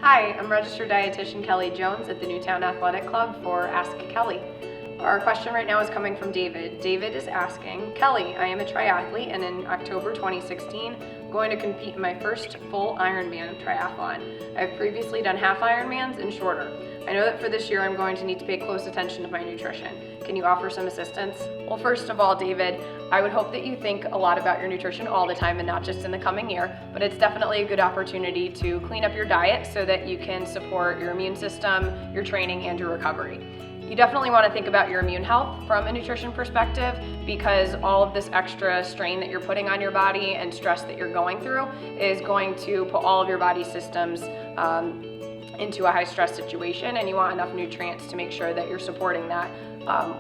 Hi, I'm registered dietitian Kelly Jones at the Newtown Athletic Club for Ask Kelly. Our question right now is coming from David. David is asking, Kelly, I am a triathlete and in October 2016, I'm going to compete in my first full Ironman triathlon. I've previously done half Ironmans and shorter. I know that for this year I'm going to need to pay close attention to my nutrition. Can you offer some assistance? Well, first of all, David, I would hope that you think a lot about your nutrition all the time and not just in the coming year, but it's definitely a good opportunity to clean up your diet so that you can support your immune system, your training, and your recovery. You definitely want to think about your immune health from a nutrition perspective because all of this extra strain that you're putting on your body and stress that you're going through is going to put all of your body systems into a high stress situation, and you want enough nutrients to make sure that you're supporting that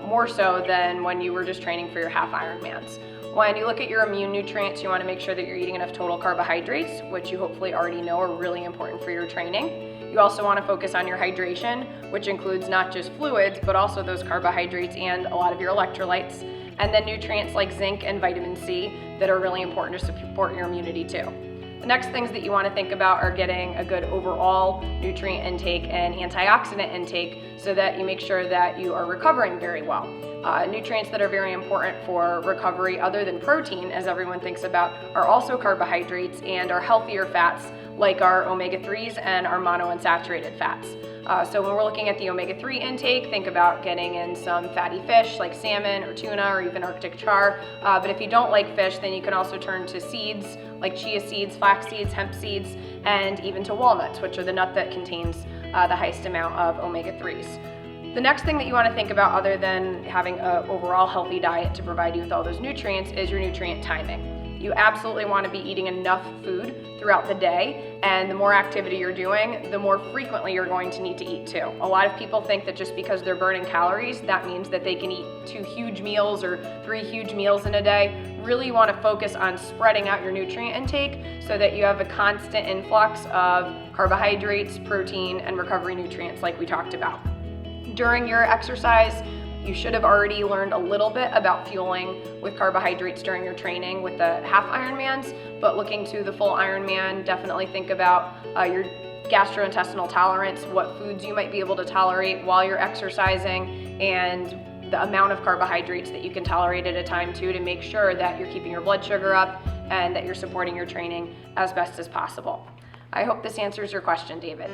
more so than when you were just training for your half Ironmans. When you look at your immune nutrients, you want to make sure that you're eating enough total carbohydrates, which you hopefully already know are really important for your training. You also want to focus on your hydration, which includes not just fluids, but also those carbohydrates and a lot of your electrolytes, and then nutrients like zinc and vitamin C that are really important to support your immunity too. The next things that you want to think about are getting a good overall nutrient intake and antioxidant intake so that you make sure that you are recovering very well. Nutrients that are very important for recovery other than protein, as everyone thinks about, are also carbohydrates and our healthier fats like our omega-3s and our monounsaturated fats. So when we're looking at the omega-3 intake, think about getting in some fatty fish like salmon or tuna or even Arctic char. But if you don't like fish, then you can also turn to seeds like chia seeds, flax seeds, hemp seeds, and even to walnuts, which are the nut that contains the highest amount of omega-3s. The next thing that you want to think about other than having an overall healthy diet to provide you with all those nutrients is your nutrient timing. You absolutely want to be eating enough food throughout the day, and the more activity you're doing, the more frequently you're going to need to eat too. A lot of people think that just because they're burning calories, that means that they can eat 2 huge meals or 3 huge meals in a day. Really want to focus on spreading out your nutrient intake so that you have a constant influx of carbohydrates, protein, and recovery nutrients like we talked about. During your exercise, you should have already learned a little bit about fueling with carbohydrates during your training with the half Ironmans, but looking to the full Ironman, definitely think about your gastrointestinal tolerance, what foods you might be able to tolerate while you're exercising, and the amount of carbohydrates that you can tolerate at a time too, to make sure that you're keeping your blood sugar up and that you're supporting your training as best as possible. I hope this answers your question, David.